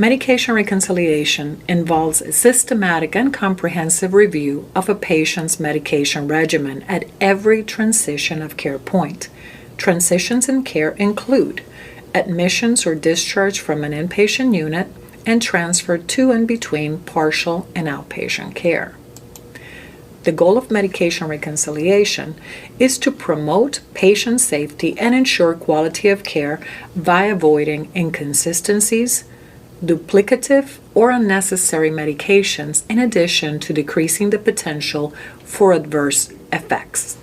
Medication reconciliation involves a systematic and comprehensive review of a patient's medication regimen at every transition of care point. Transitions in care include admissions or discharge from an inpatient unit and transfer to and between partial and outpatient care. The goal of medication reconciliation is to promote patient safety and ensure quality of care by avoiding inconsistencies, duplicative or unnecessary medications, in addition to decreasing the potential for adverse effects.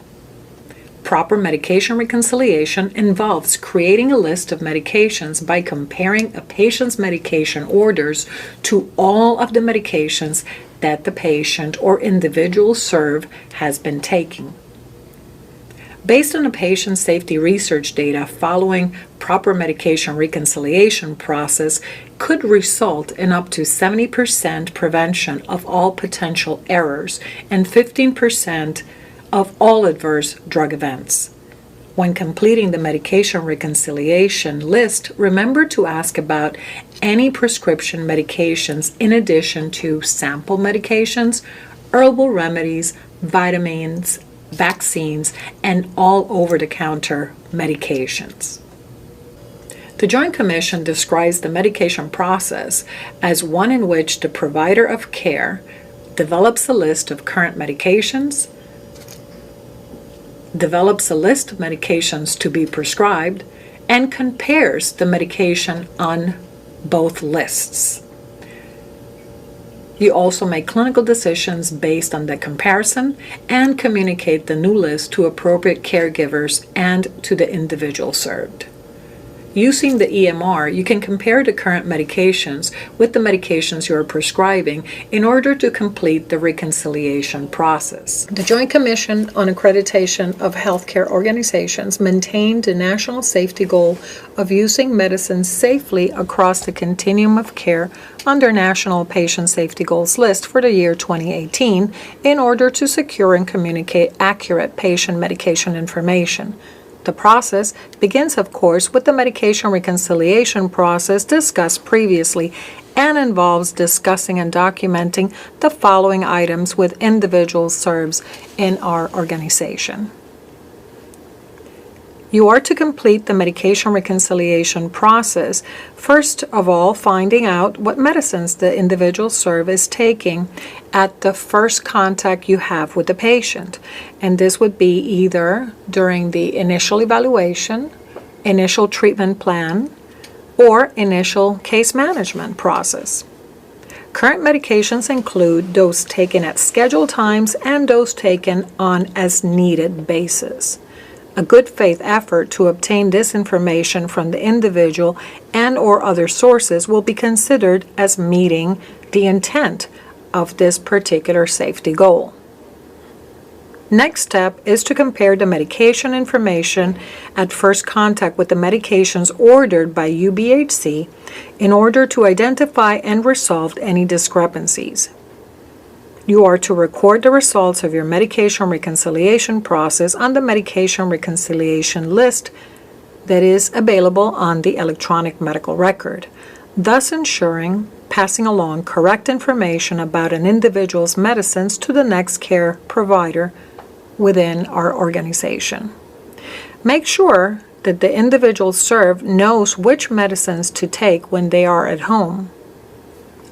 Proper medication reconciliation involves creating a list of medications by comparing a patient's medication orders to all of the medications that the patient or individual served has been taking. Based on the patient safety research data, following proper medication reconciliation process could result in up to 70% prevention of all potential errors and 15% of all adverse drug events. When completing the medication reconciliation list, remember to ask about any prescription medications in addition to sample medications, herbal remedies, vitamins, vaccines, and all over-the-counter medications. The Joint Commission describes the medication process as one in which the provider of care develops a list of current medications, develops a list of medications to be prescribed, and compares the medication on both lists. You also make clinical decisions based on the comparison and communicate the new list to appropriate caregivers and to the individual served. Using the EMR, you can compare the current medications with the medications you are prescribing in order to complete the reconciliation process. The Joint Commission on Accreditation of Healthcare Organizations maintained the national safety goal of using medicines safely across the continuum of care under National Patient Safety Goals list for the year 2018 in order to secure and communicate accurate patient medication information. The process begins, of course, with the medication reconciliation process discussed previously and involves discussing and documenting the following items with individuals served in our organization. You are to complete the medication reconciliation process, first of all finding out what medicines the individual served is taking at the first contact you have with the patient. And this would be either during the initial evaluation, initial treatment plan, or initial case management process. Current medications include those taken at scheduled times and those taken on as needed basis. A good faith effort to obtain this information from the individual and or other sources will be considered as meeting the intent of this particular safety goal. Next step is to compare the medication information at first contact with the medications ordered by UBHC in order to identify and resolve any discrepancies. You are to record the results of your medication reconciliation process on the medication reconciliation list that is available on the electronic medical record, thus ensuring passing along correct information about an individual's medicines to the next care provider within our organization. Make sure that the individual served knows which medicines to take when they are at home.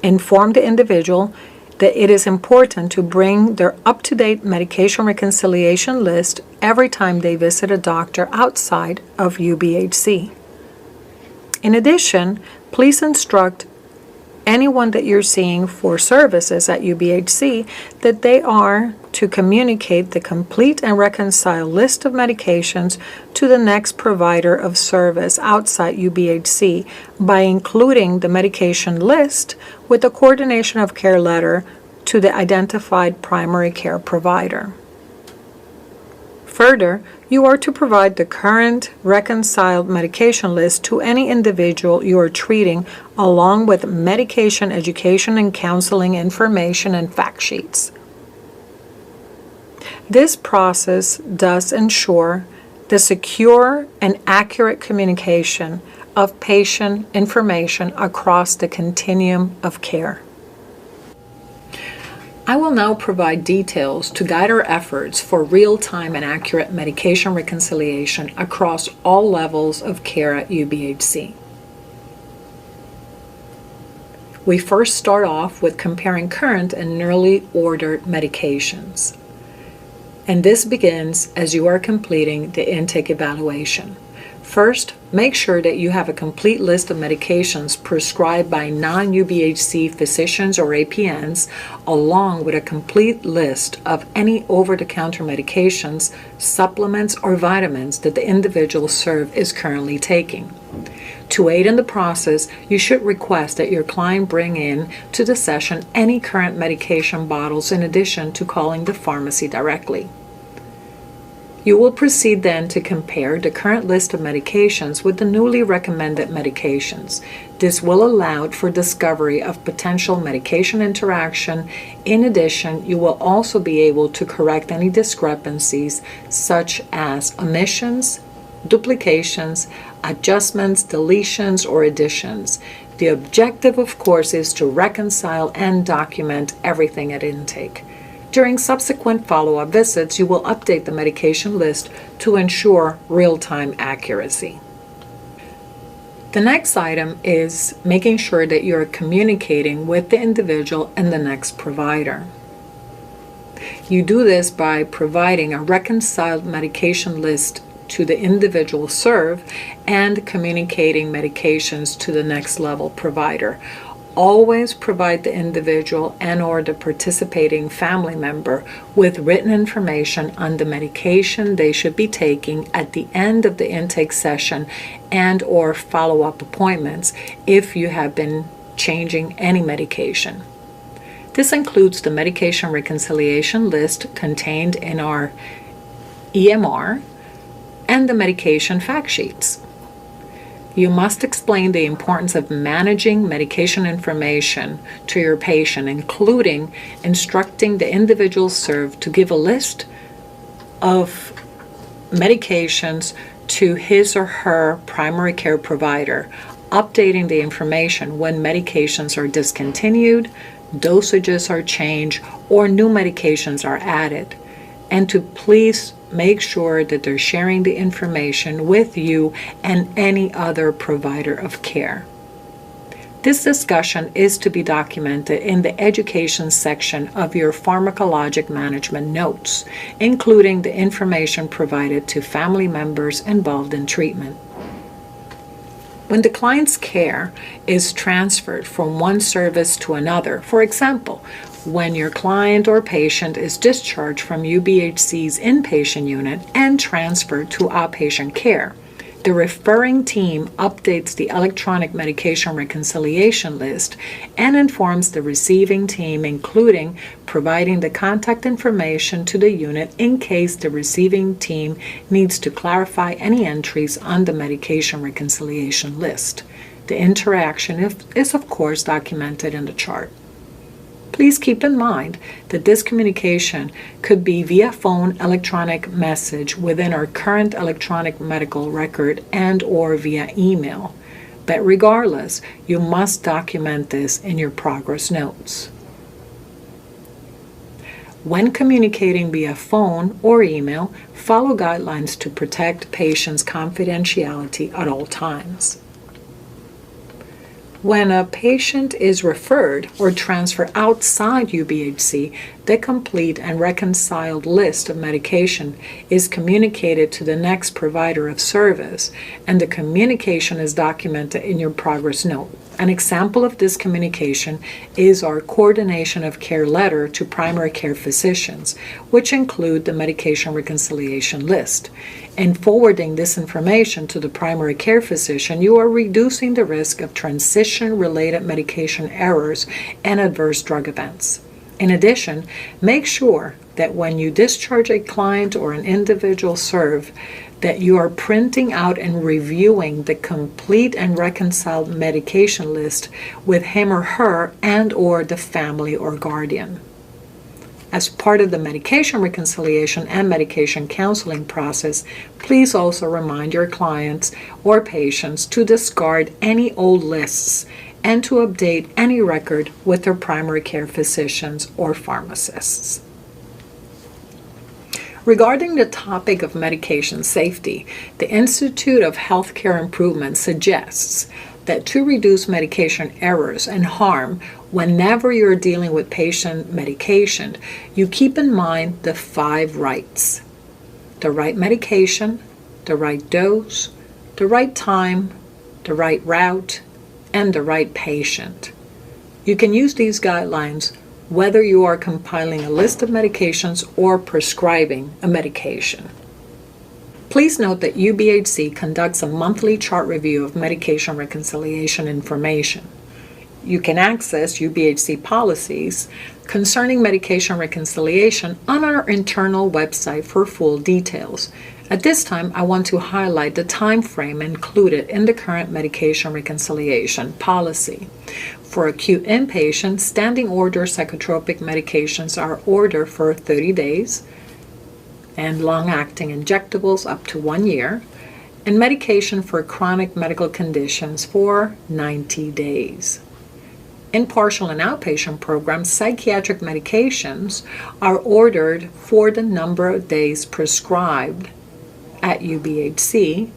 Inform the individual that it is important to bring their up-to-date medication reconciliation list every time they visit a doctor outside of UBHC. In addition, please instruct anyone that you're seeing for services at UBHC that they are to communicate the complete and reconciled list of medications to the next provider of service outside UBHC by including the medication list with the coordination of care letter to the identified primary care provider. Further, you are to provide the current reconciled medication list to any individual you are treating, along with medication education and counseling information and fact sheets. This process does ensure the secure and accurate communication of patient information across the continuum of care. I will now provide details to guide our efforts for real-time and accurate medication reconciliation across all levels of care at UBHC. We first start off with comparing current and newly ordered medications. And this begins as you are completing the intake evaluation. First, make sure that you have a complete list of medications prescribed by non-UBHC physicians or APNs, along with a complete list of any over-the-counter medications, supplements, or vitamins that the individual served is currently taking. To aid in the process, you should request that your client bring in to the session any current medication bottles in addition to calling the pharmacy directly. You will proceed then to compare the current list of medications with the newly recommended medications. This will allow for discovery of potential medication interaction. In addition, you will also be able to correct any discrepancies such as omissions, duplications, adjustments, deletions, or additions. The objective, of course, is to reconcile and document everything at intake. During subsequent follow-up visits, you will update the medication list to ensure real-time accuracy. The next item is making sure that you're communicating with the individual and the next provider. You do this by providing a reconciled medication list to the individual served and communicating medications to the next level provider. Always provide the individual and/or the participating family member with written information on the medication they should be taking at the end of the intake session and/or follow-up appointments if you have been changing any medication. This includes the medication reconciliation list contained in our EMR and the medication fact sheets. You must explain the importance of managing medication information to your patient, including instructing the individual served to give a list of medications to his or her primary care provider, updating the information when medications are discontinued, dosages are changed, or new medications are added, and to please make sure that they're sharing the information with you and any other provider of care. This discussion is to be documented in the education section of your pharmacologic management notes, including the information provided to family members involved in treatment. When the client's care is transferred from one service to another, for example, when your client or patient is discharged from UBHC's inpatient unit and transferred to outpatient care, the referring team updates the electronic medication reconciliation list and informs the receiving team, including providing the contact information to the unit in case the receiving team needs to clarify any entries on the medication reconciliation list. The interaction is, of course, documented in the chart. Please keep in mind that this communication could be via phone, electronic message within our current electronic medical record and/or via email. But regardless, you must document this in your progress notes. When communicating via phone or email, follow guidelines to protect patients' confidentiality at all times. When a patient is referred or transferred outside UBHC, the complete and reconciled list of medication is communicated to the next provider of service, and the communication is documented in your progress note. An example of this communication is our coordination of care letter to primary care physicians, which include the medication reconciliation list. In forwarding this information to the primary care physician, you are reducing the risk of transition-related medication errors and adverse drug events. In addition, make sure that when you discharge a client or an individual served, that you are printing out and reviewing the complete and reconciled medication list with him or her and/or the family or guardian. As part of the medication reconciliation and medication counseling process, please also remind your clients or patients to discard any old lists and to update any record with their primary care physicians or pharmacists. Regarding the topic of medication safety, the Institute of Healthcare Improvement suggests that to reduce medication errors and harm whenever you're dealing with patient medication, you keep in mind the 5 rights: the right medication, the right dose, the right time, the right route, and the right patient. You can use these guidelines whether you are compiling a list of medications or prescribing a medication. Please note that UBHC conducts a monthly chart review of medication reconciliation information. You can access UBHC policies concerning medication reconciliation on our internal website for full details. At this time, I want to highlight the time frame included in the current medication reconciliation policy. For acute inpatient, standing order psychotropic medications are ordered for 30 days, and long-acting injectables up to 1 year, and medication for chronic medical conditions for 90 days. In partial and outpatient programs, psychiatric medications are ordered for the number of days prescribed at UBHC,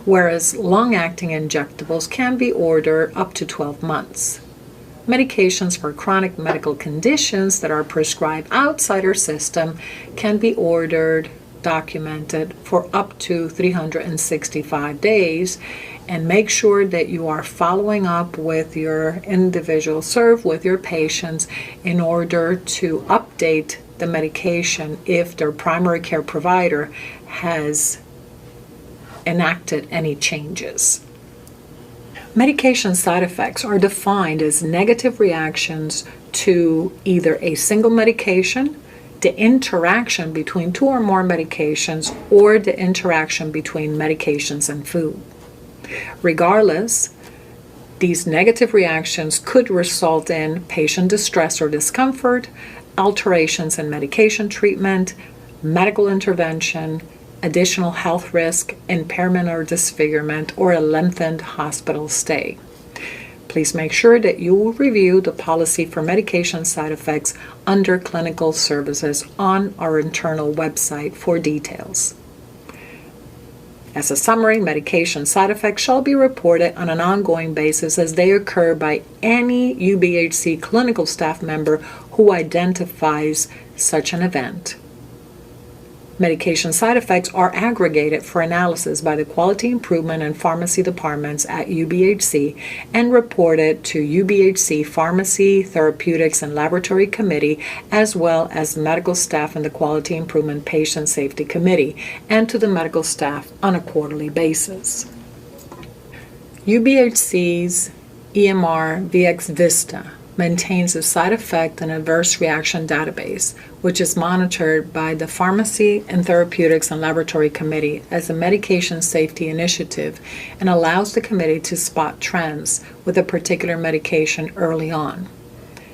whereas long-acting injectables can be ordered up to 12 months. Medications for chronic medical conditions that are prescribed outside our system can be ordered, documented for up to 365 days, and make sure that you are following up with your individual serve with your patients in order to update the medication if their primary care provider has enacted any changes. Medication side effects are defined as negative reactions to either a single medication, the interaction between 2 or more medications, or the interaction between medications and food. Regardless, these negative reactions could result in patient distress or discomfort, alterations in medication treatment, medical intervention, additional health risk, impairment or disfigurement, or a lengthened hospital stay. Please make sure that you will review the policy for medication side effects under clinical services on our internal website for details. As a summary, medication side effects shall be reported on an ongoing basis as they occur by any UBHC clinical staff member who identifies such an event. Medication side effects are aggregated for analysis by the Quality Improvement and Pharmacy departments at UBHC and reported to UBHC Pharmacy, Therapeutics, and Laboratory Committee, as well as medical staff in the Quality Improvement Patient Safety Committee, and to the medical staff on a quarterly basis. UBHC's EMR VX Vista maintains a side effect and adverse reaction database, which is monitored by the Pharmacy and Therapeutics and Laboratory Committee as a medication safety initiative and allows the committee to spot trends with a particular medication early on.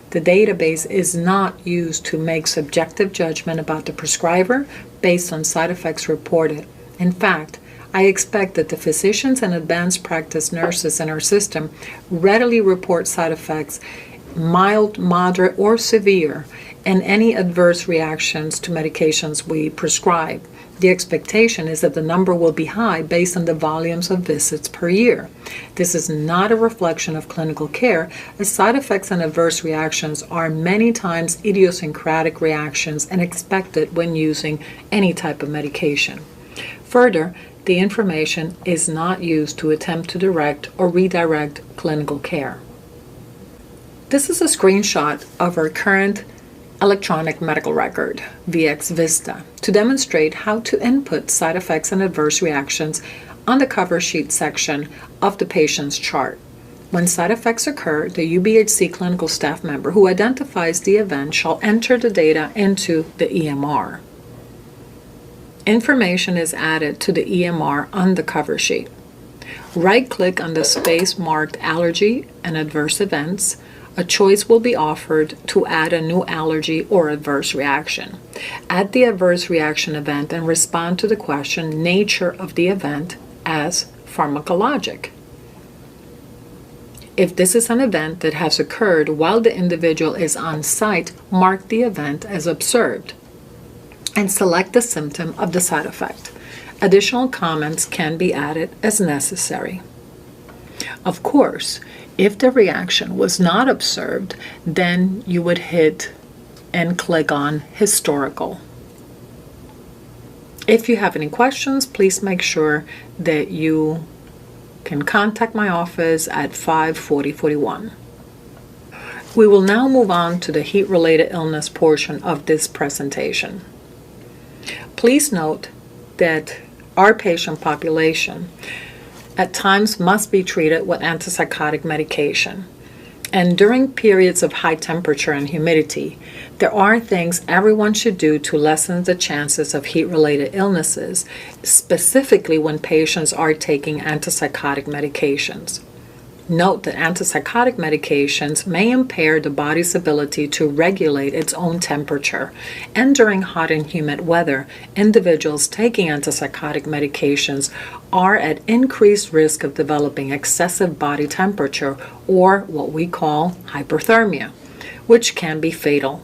The database is not used to make subjective judgment about the prescriber based on side effects reported. In fact, I expect that the physicians and advanced practice nurses in our system readily report side effects, mild, moderate, or severe, and any adverse reactions to medications we prescribe. The expectation is that the number will be high based on the volumes of visits per year. This is not a reflection of clinical care, as side effects and adverse reactions are many times idiosyncratic reactions and expected when using any type of medication. Further, the information is not used to attempt to direct or redirect clinical care. This is a screenshot of our current electronic medical record, VX Vista, to demonstrate how to input side effects and adverse reactions on the cover sheet section of the patient's chart. When side effects occur, the UBHC clinical staff member who identifies the event shall enter the data into the EMR. Information is added to the EMR on the cover sheet. Right-click on the space marked Allergy and Adverse Events A choice will be offered to add a new allergy or adverse reaction. Add the adverse reaction event and respond to the question nature of the event as pharmacologic. If this is an event that has occurred while the individual is on site, mark the event as observed and select the symptom of the side effect. Additional comments can be added as necessary. Of course, if the reaction was not observed, then you would hit and click on historical. If you have any questions, please make sure that you can contact my office at 54041. We will now move on to the heat-related illness portion of this presentation. Please note that our patient population at times must be treated with antipsychotic medication. And during periods of high temperature and humidity, there are things everyone should do to lessen the chances of heat-related illnesses, specifically when patients are taking antipsychotic medications. Note that antipsychotic medications may impair the body's ability to regulate its own temperature, and during hot and humid weather, individuals taking antipsychotic medications are at increased risk of developing excessive body temperature, or what we call hyperthermia, which can be fatal.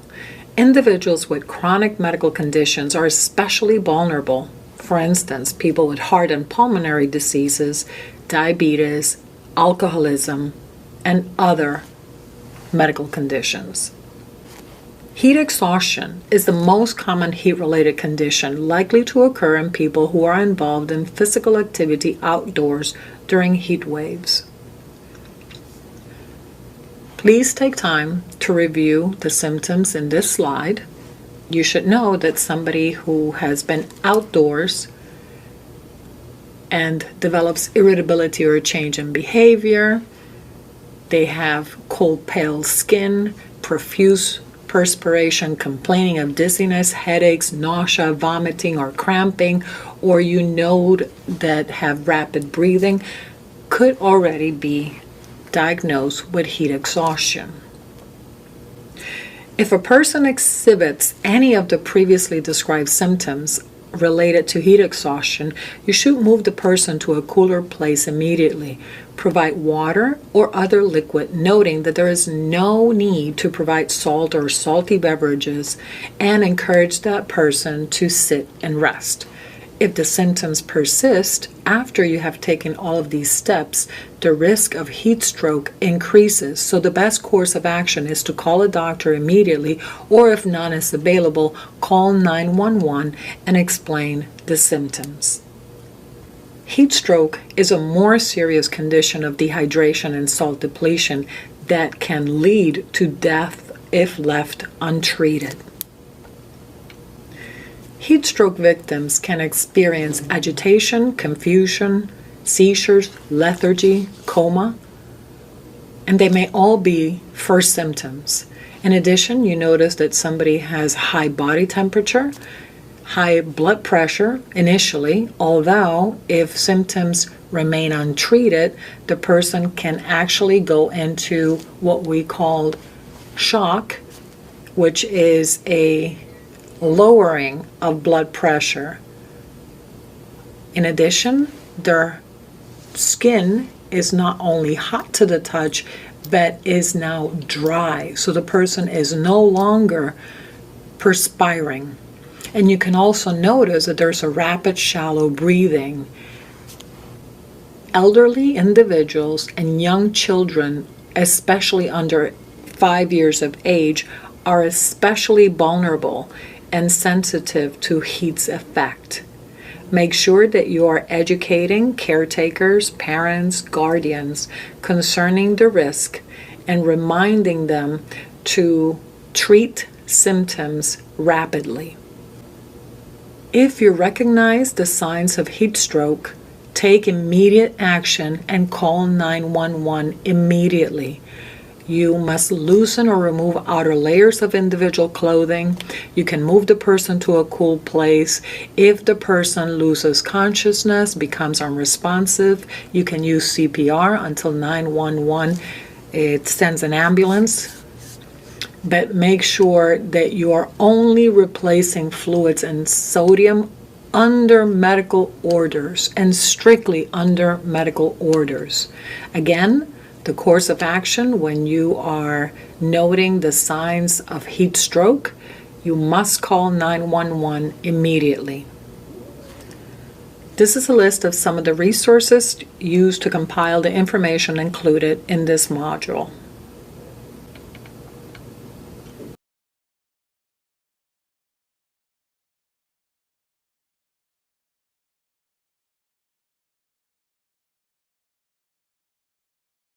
Individuals with chronic medical conditions are especially vulnerable. For instance, people with heart and pulmonary diseases, diabetes, alcoholism, and other medical conditions. Heat exhaustion is the most common heat-related condition likely to occur in people who are involved in physical activity outdoors during heat waves. Please take time to review the symptoms in this slide. You should know that somebody who has been outdoors and develops irritability or a change in behavior, they have cold, pale skin, profuse perspiration, complaining of dizziness, headaches, nausea, vomiting, or cramping, or you know that have rapid breathing, could already be diagnosed with heat exhaustion. If a person exhibits any of the previously described symptoms related to heat exhaustion, you should move the person to a cooler place immediately. Provide water or other liquid, noting that there is no need to provide salt or salty beverages, and encourage that person to sit and rest. If the symptoms persist after you have taken all of these steps, the risk of heat stroke increases. So the best course of action is to call a doctor immediately, or if none is available, call 911 and explain the symptoms. Heat stroke is a more serious condition of dehydration and salt depletion that can lead to death if left untreated. Heat stroke victims can experience agitation, confusion, seizures, lethargy, coma, and they may all be first symptoms. In addition, you notice that somebody has high body temperature, high blood pressure initially, although if symptoms remain untreated, the person can actually go into what we call shock, which is a lowering of blood pressure. In addition, their skin is not only hot to the touch, but is now dry. So the person is no longer perspiring. And you can also notice that there's a rapid, shallow breathing. Elderly individuals and young children, especially under 5 years of age, are especially vulnerable and sensitive to heat's effect. Make sure that you are educating caretakers, parents, guardians concerning the risk and reminding them to treat symptoms rapidly. If you recognize the signs of heat stroke, take immediate action and call 911 immediately. You must loosen or remove outer layers of individual clothing. You can move the person to a cool place. If the person loses consciousness, becomes unresponsive, you can use CPR until 911 It sends an ambulance, but make sure that you are only replacing fluids and sodium under medical orders, and strictly under medical orders. Again, the course of action when you are noting the signs of heat stroke, you must call 911 immediately. This is a list of some of the resources used to compile the information included in this module.